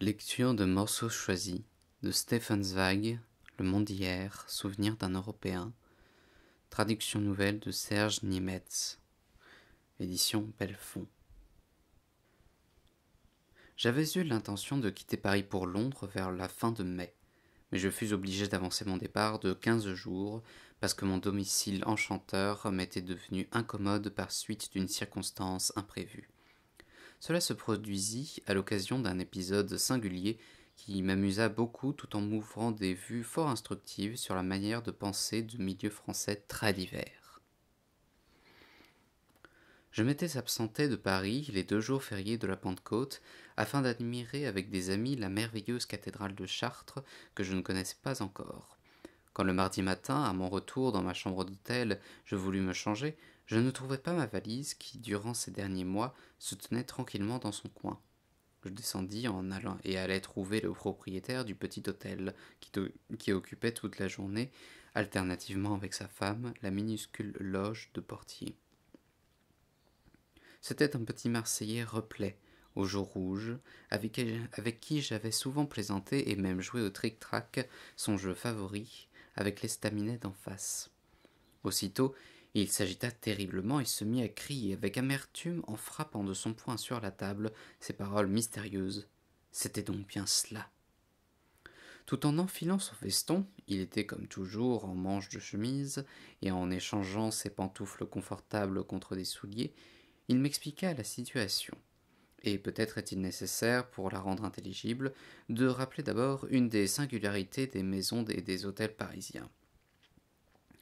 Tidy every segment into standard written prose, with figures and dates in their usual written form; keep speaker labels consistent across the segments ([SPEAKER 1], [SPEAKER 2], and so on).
[SPEAKER 1] Lecture de morceaux choisis de Stefan Zweig, Le monde d'hier, Souvenir d'un Européen. Traduction nouvelle de Serge Niemetz. Édition Belfond. J'avais eu l'intention de quitter Paris pour Londres vers la fin de mai, mais je fus obligé d'avancer mon départ de 15 jours parce que mon domicile enchanteur m'était devenu incommode par suite d'une circonstance imprévue. Cela se produisit à l'occasion d'un épisode singulier qui m'amusa beaucoup tout en m'ouvrant des vues fort instructives sur la manière de penser de milieux français très divers. Je m'étais absenté de Paris les 2 jours fériés de la Pentecôte afin d'admirer avec des amis la merveilleuse cathédrale de Chartres que je ne connaissais pas encore. Quand le mardi matin, à mon retour dans ma chambre d'hôtel, je voulus me changer, je ne trouvai pas ma valise qui, durant ces derniers mois, se tenait tranquillement dans son coin. Je descendis en allant et allai trouver le propriétaire du petit hôtel qui occupait toute la journée, alternativement avec sa femme, la minuscule loge de portier. C'était un petit Marseillais replet, aux joues rouges, avec qui j'avais souvent plaisanté et même joué au tric-trac, son jeu favori, avec l'estaminet d'en face. Aussitôt, il s'agita terriblement et se mit à crier avec amertume en frappant de son poing sur la table ces paroles mystérieuses. C'était donc bien cela. Tout en enfilant son veston, il était comme toujours en manche de chemise, et en échangeant ses pantoufles confortables contre des souliers, il m'expliqua la situation. Et peut-être est-il nécessaire, pour la rendre intelligible, de rappeler d'abord une des singularités des maisons et des hôtels parisiens.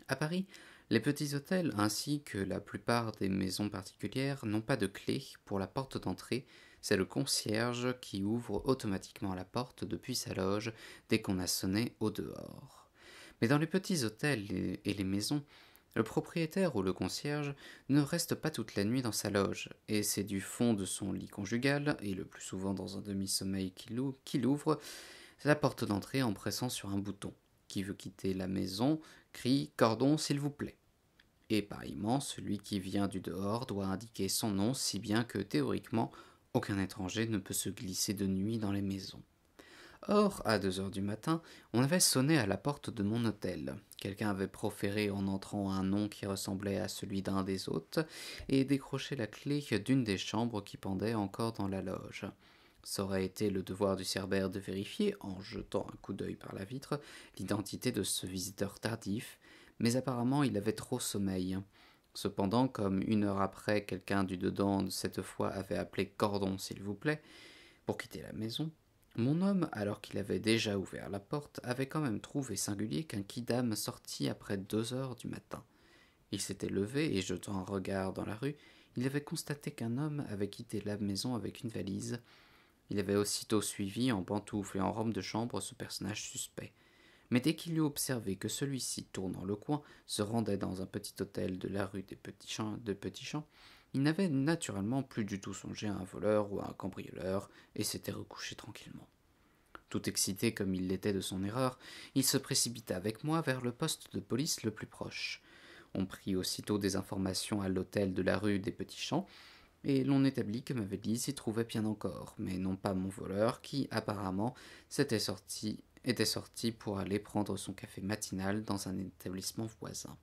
[SPEAKER 1] À Paris, les petits hôtels ainsi que la plupart des maisons particulières n'ont pas de clé pour la porte d'entrée, c'est le concierge qui ouvre automatiquement la porte depuis sa loge dès qu'on a sonné au dehors. Mais dans les petits hôtels et les maisons, le propriétaire ou le concierge ne reste pas toute la nuit dans sa loge, et c'est du fond de son lit conjugal, et le plus souvent dans un demi-sommeil qu'il ouvre la porte d'entrée en pressant sur un bouton. Qui veut quitter la maison crie « Cordon, s'il vous plaît ». Et pareillement, celui qui vient du dehors doit indiquer son nom, si bien que, théoriquement, aucun étranger ne peut se glisser de nuit dans les maisons. Or, à 2 heures du matin, on avait sonné à la porte de mon hôtel. Quelqu'un avait proféré en entrant un nom qui ressemblait à celui d'un des hôtes, et décroché la clé d'une des chambres qui pendait encore dans la loge. Ça aurait été le devoir du cerbère de vérifier, en jetant un coup d'œil par la vitre, l'identité de ce visiteur tardif, mais apparemment il avait trop sommeil. Cependant, comme 1 heure après, quelqu'un du dedans, cette fois, avait appelé Cordon, s'il vous plaît, pour quitter la maison, mon homme, alors qu'il avait déjà ouvert la porte, avait quand même trouvé singulier qu'un quidam sortit après 2 heures du matin. Il s'était levé et, jetant un regard dans la rue, il avait constaté qu'un homme avait quitté la maison avec une valise. Il avait aussitôt suivi, en pantoufles et en robe de chambre, ce personnage suspect. Mais dès qu'il eut observé que celui-ci, tournant le coin, se rendait dans un petit hôtel de la rue des Petits Champs, il n'avait naturellement plus du tout songé à un voleur ou à un cambrioleur, et s'était recouché tranquillement. Tout excité comme il l'était de son erreur, il se précipita avec moi vers le poste de police le plus proche. On prit aussitôt des informations à l'hôtel de la rue des Petits Champs, et l'on établit que ma valise s'y trouvait bien encore, mais non pas mon voleur, qui, apparemment, était sorti pour aller prendre son café matinal dans un établissement voisin.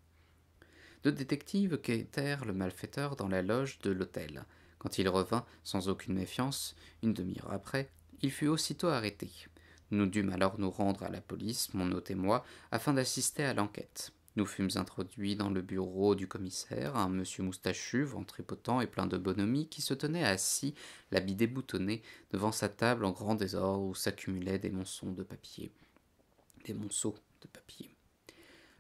[SPEAKER 1] 2 détectives quêtèrent le malfaiteur dans la loge de l'hôtel. Quand il revint, sans aucune méfiance, une demi-heure après, il fut aussitôt arrêté. Nous dûmes alors nous rendre à la police, mon hôte et moi, afin d'assister à l'enquête. Nous fûmes introduits dans le bureau du commissaire, un monsieur moustachu, ventripotent et plein de bonhomie, qui se tenait assis, l'habit déboutonné, devant sa table en grand désordre où s'accumulaient des monceaux de papier.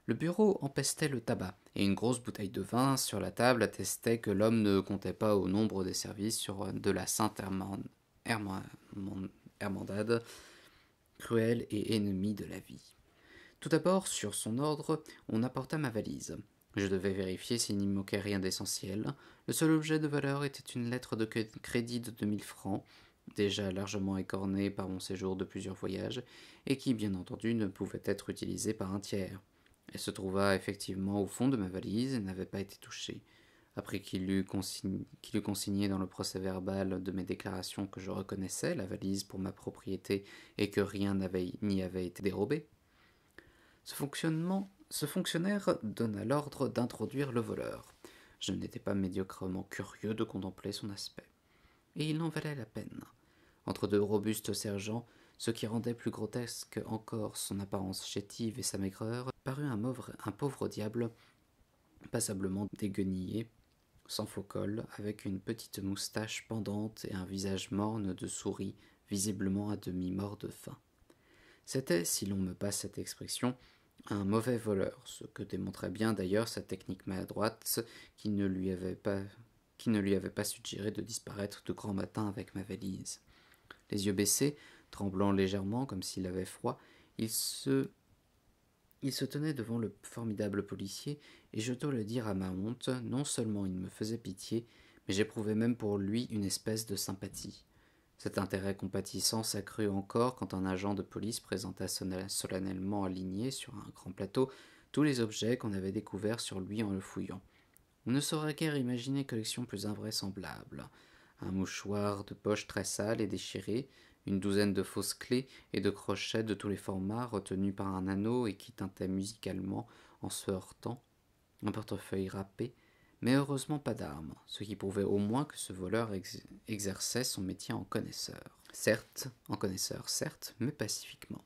[SPEAKER 1] Le bureau empestait le tabac, et une grosse bouteille de vin sur la table attestait que l'homme ne comptait pas au nombre des services de la sainte Hermandade, cruelle et ennemie de la vie. Tout d'abord, sur son ordre, on apporta ma valise. Je devais vérifier s'il n'y manquait rien d'essentiel. Le seul objet de valeur était une lettre de crédit de 2000 francs, déjà largement écornée par mon séjour de plusieurs voyages, et qui, bien entendu, ne pouvait être utilisée par un tiers. Elle se trouva effectivement au fond de ma valise et n'avait pas été touchée. Après qu'il eut consigné dans le procès-verbal de mes déclarations que je reconnaissais la valise pour ma propriété et que rien n'y avait été dérobé, ce fonctionnaire donna l'ordre d'introduire le voleur. Je n'étais pas médiocrement curieux de contempler son aspect. Et il en valait la peine. Entre deux robustes sergents, ce qui rendait plus grotesque encore son apparence chétive et sa maigreur, parut un pauvre diable passablement déguenillé, sans faux col, avec une petite moustache pendante et un visage morne de souris, visiblement à demi mort de faim. C'était, si l'on me passe cette expression, un mauvais voleur, ce que démontrait bien d'ailleurs sa technique maladroite qui ne lui avait pas suggéré de disparaître de grand matin avec ma valise. Les yeux baissés, tremblant légèrement comme s'il avait froid, il se tenait devant le formidable policier, et je dois le dire à ma honte, non seulement il me faisait pitié, mais j'éprouvais même pour lui une espèce de sympathie. Cet intérêt compatissant s'accrut encore quand un agent de police présenta solennellement aligné sur un grand plateau tous les objets qu'on avait découverts sur lui en le fouillant. On ne saurait guère imaginer collection plus invraisemblable. Un mouchoir de poche très sale et déchiré, une douzaine de fausses clés et de crochets de tous les formats retenus par un anneau et qui tintaient musicalement en se heurtant, un portefeuille râpé, mais heureusement pas d'armes, ce qui prouvait au moins que ce voleur exerçait son métier en connaisseur. Certes, mais pacifiquement.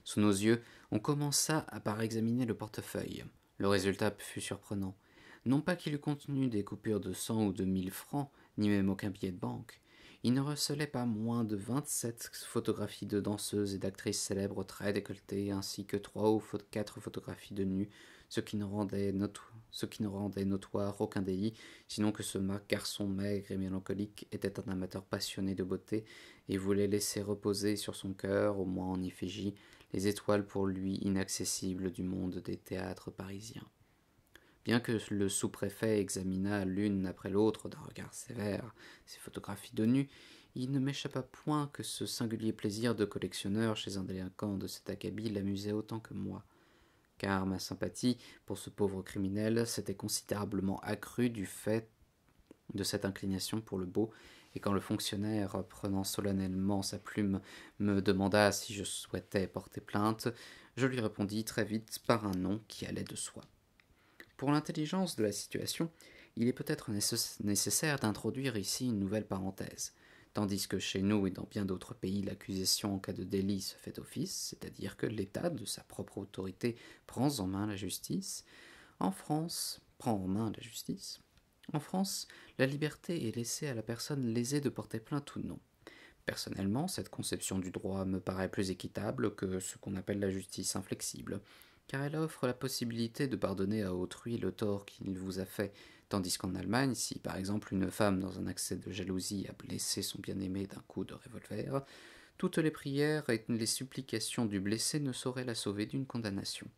[SPEAKER 1] Sous nos yeux, on commença par examiner le portefeuille. Le résultat fut surprenant. Non pas qu'il eût contenu des coupures de 100 ou de 1000 francs, ni même aucun billet de banque. Il ne recelait pas moins de 27 photographies de danseuses et d'actrices célèbres très décolletées, ainsi que 3 ou 4 photographies de nus, ce qui ne rendait notoire aucun délit, sinon que ce garçon maigre et mélancolique était un amateur passionné de beauté et voulait laisser reposer sur son cœur, au moins en effigie, les étoiles pour lui inaccessibles du monde des théâtres parisiens. Bien que le sous-préfet examinât l'une après l'autre d'un regard sévère ces photographies de nus, il ne m'échappa point que ce singulier plaisir de collectionneur chez un délinquant de cet acabit l'amusait autant que moi, car ma sympathie pour ce pauvre criminel s'était considérablement accrue du fait de cette inclination pour le beau, et quand le fonctionnaire, prenant solennellement sa plume, me demanda si je souhaitais porter plainte, je lui répondis très vite par un nom qui allait de soi. Pour l'intelligence de la situation, il est peut-être nécessaire d'introduire ici une nouvelle parenthèse. Tandis que chez nous et dans bien d'autres pays l'accusation en cas de délit se fait office, c'est-à-dire que l'État, de sa propre autorité, prend en main la justice, en France, la liberté est laissée à la personne lésée de porter plainte ou non. Personnellement, cette conception du droit me paraît plus équitable que ce qu'on appelle la justice inflexible, car elle offre la possibilité de pardonner à autrui le tort qu'il vous a fait, tandis qu'en Allemagne, si par exemple une femme dans un accès de jalousie a blessé son bien-aimé d'un coup de revolver, toutes les prières et les supplications du blessé ne sauraient la sauver d'une condamnation.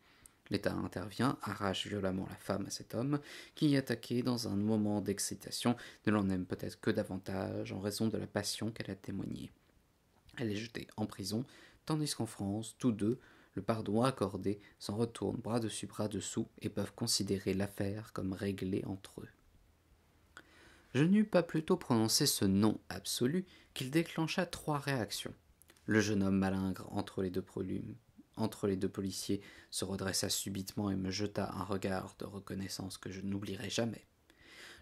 [SPEAKER 1] L'État intervient, arrache violemment la femme à cet homme, qui, attaqué dans un moment d'excitation, ne l'en aime peut-être que davantage en raison de la passion qu'elle a témoignée. Elle est jetée en prison, tandis qu'en France, tous deux, le pardon accordé, s'en retournent bras dessus bras dessous et peuvent considérer l'affaire comme réglée entre eux. Je n'eus pas plutôt prononcé ce nom absolu qu'il déclencha 3 réactions. Le jeune homme malingre entre les deux policiers se redressa subitement et me jeta un regard de reconnaissance que je n'oublierai jamais.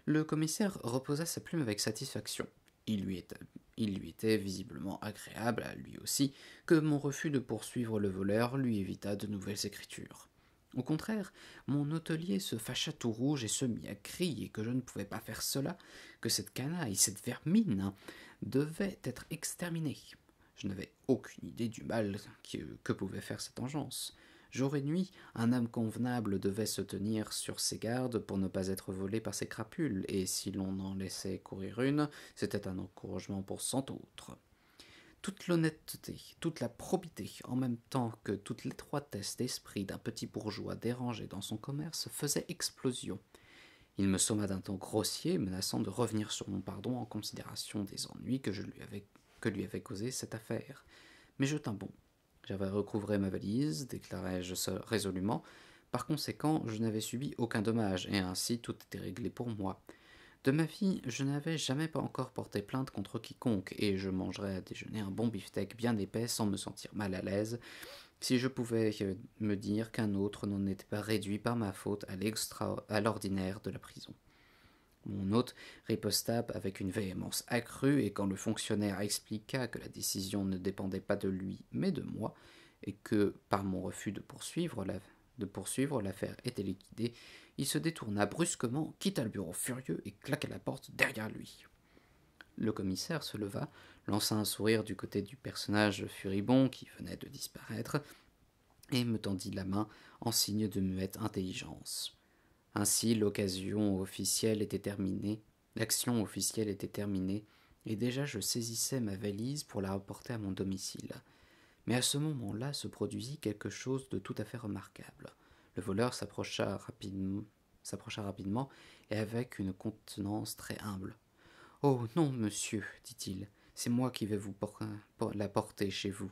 [SPEAKER 1] Le commissaire reposa sa plume avec satisfaction. Il lui était visiblement agréable à lui aussi que mon refus de poursuivre le voleur lui évita de nouvelles écritures. Au contraire, mon hôtelier se fâcha tout rouge et se mit à crier que je ne pouvais pas faire cela, que cette canaille, cette vermine, devait être exterminée. Je n'avais aucune idée du mal que pouvait faire cette engeance. Jour et nuit, un âme convenable devait se tenir sur ses gardes pour ne pas être volé par ces crapules, et si l'on en laissait courir une, c'était un encouragement pour 100 autres. Toute l'honnêteté, toute la probité, en même temps que toute l'étroitesse d'esprit d'un petit bourgeois dérangé dans son commerce, faisait explosion. Il me somma d'un ton grossier, menaçant de revenir sur mon pardon en considération des ennuis que lui avait causé cette affaire. Mais je tins bon. J'avais recouvré ma valise, déclarai-je résolument. Par conséquent, je n'avais subi aucun dommage, et ainsi tout était réglé pour moi. De ma vie, je n'avais jamais pas encore porté plainte contre quiconque, et je mangerais à déjeuner un bon beefsteak bien épais sans me sentir mal à l'aise, si je pouvais me dire qu'un autre n'en était pas réduit par ma faute à l'ordinaire de la prison. Mon hôte riposta avec une véhémence accrue, et quand le fonctionnaire expliqua que la décision ne dépendait pas de lui, mais de moi, et que, par mon refus de poursuivre, l'affaire était liquidée, il se détourna brusquement, quitta le bureau furieux et claqua la porte derrière lui. Le commissaire se leva, lança un sourire du côté du personnage furibond qui venait de disparaître, et me tendit la main en signe de muette intelligence. Ainsi, l'action officielle était terminée, et déjà je saisissais ma valise pour la reporter à mon domicile. Mais à ce moment-là se produisit quelque chose de tout à fait remarquable. Le voleur s'approcha rapidement et avec une contenance très humble. « Oh non, monsieur, dit-il, c'est moi qui vais vous la porter chez vous. »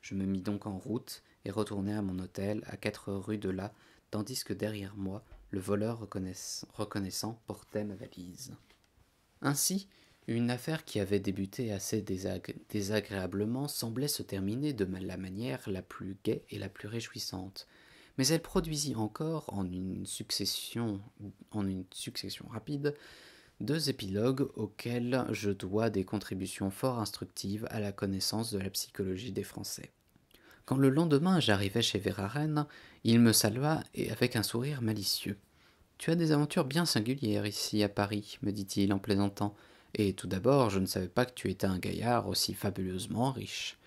[SPEAKER 1] Je me mis donc en route et retournai à mon hôtel à 4 rues de là, tandis que derrière moi, le voleur reconnaissant portait ma valise. Ainsi, une affaire qui avait débuté assez désagréablement semblait se terminer de la manière la plus gaie et la plus réjouissante. Mais elle produisit encore, en une succession rapide, 2 épilogues auxquels je dois des contributions fort instructives à la connaissance de la psychologie des Français. Quand le lendemain j'arrivai chez Verhaeren, il me salua et avec un sourire malicieux. « Tu as des aventures bien singulières ici à Paris, me dit-il en plaisantant, et tout d'abord je ne savais pas que tu étais un gaillard aussi fabuleusement riche. »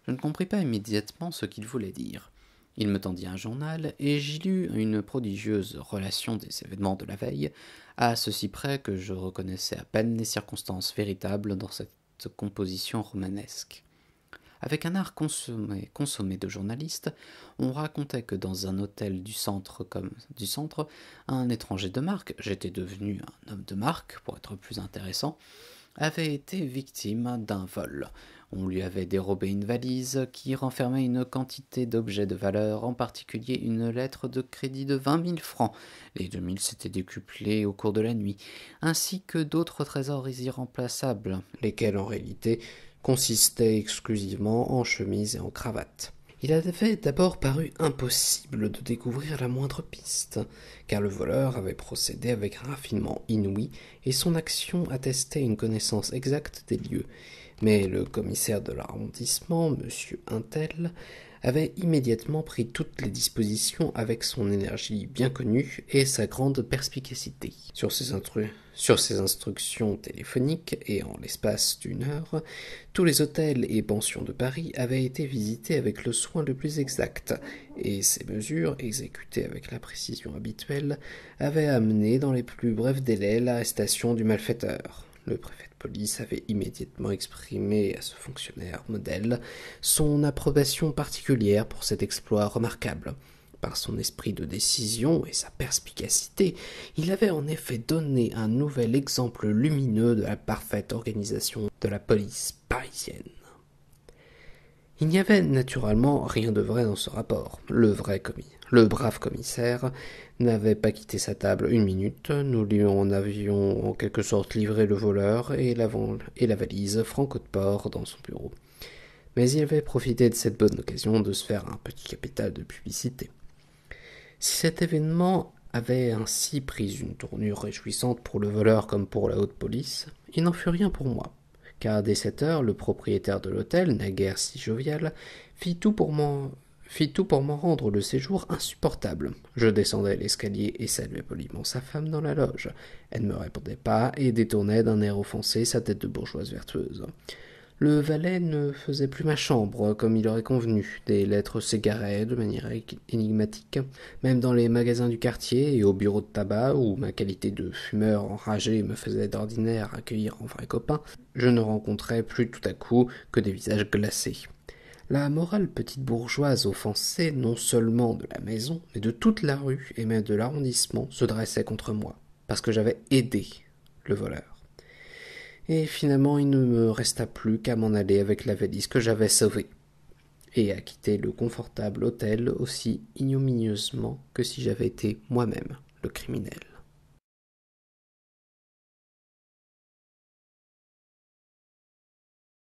[SPEAKER 1] Je ne compris pas immédiatement ce qu'il voulait dire. Il me tendit un journal, et j'y lus une prodigieuse relation des événements de la veille, à ceci près que je reconnaissais à peine les circonstances véritables dans cette composition romanesque. Avec un art consommé de journaliste, on racontait que dans un hôtel du centre, un étranger de marque, j'étais devenu un homme de marque, pour être plus intéressant, avait été victime d'un vol. On lui avait dérobé une valise qui renfermait une quantité d'objets de valeur, en particulier une lettre de crédit de 20 000 francs. Les 2 000 s'étaient décuplés au cours de la nuit, ainsi que d'autres trésors irremplaçables, lesquels en réalité consistaient exclusivement en chemise et en cravate. Il avait d'abord paru impossible de découvrir la moindre piste, car le voleur avait procédé avec un raffinement inouï, et son action attestait une connaissance exacte des lieux. Mais le commissaire de l'arrondissement, M. Untel, avait immédiatement pris toutes les dispositions avec son énergie bien connue et sa grande perspicacité. Sur ses instructions téléphoniques, et en l'espace d'1 heure, tous les hôtels et pensions de Paris avaient été visités avec le soin le plus exact, et ces mesures, exécutées avec la précision habituelle, avaient amené dans les plus brefs délais l'arrestation du malfaiteur. Le préfet de police avait immédiatement exprimé à ce fonctionnaire modèle son approbation particulière pour cet exploit remarquable. Par son esprit de décision et sa perspicacité, il avait en effet donné un nouvel exemple lumineux de la parfaite organisation de la police parisienne. Il n'y avait naturellement rien de vrai dans ce rapport. Le brave commissaire n'avait pas quitté sa table 1 minute, nous lui en avions en quelque sorte livré le voleur et la valise franco de port dans son bureau. Mais il avait profité de cette bonne occasion de se faire un petit capital de publicité. Si cet événement avait ainsi pris une tournure réjouissante pour le voleur comme pour la haute police, il n'en fut rien pour moi, car dès 7 heures, le propriétaire de l'hôtel, naguère si jovial, fit tout pour m'en rendre le séjour insupportable. Je descendais l'escalier et saluais poliment sa femme dans la loge. Elle ne me répondait pas et détournait d'un air offensé sa tête de bourgeoise vertueuse. Le valet ne faisait plus ma chambre comme il aurait convenu. Des lettres s'égaraient de manière énigmatique, même dans les magasins du quartier et au bureau de tabac, où ma qualité de fumeur enragé me faisait d'ordinaire accueillir en vrai copain, je ne rencontrais plus tout à coup que des visages glacés. La morale petite bourgeoise offensée non seulement de la maison, mais de toute la rue et même de l'arrondissement se dressait contre moi, parce que j'avais aidé le voleur. Et finalement, il ne me resta plus qu'à m'en aller avec la valise que j'avais sauvée. et à quitter le confortable hôtel aussi ignominieusement que si j'avais été moi-même le criminel.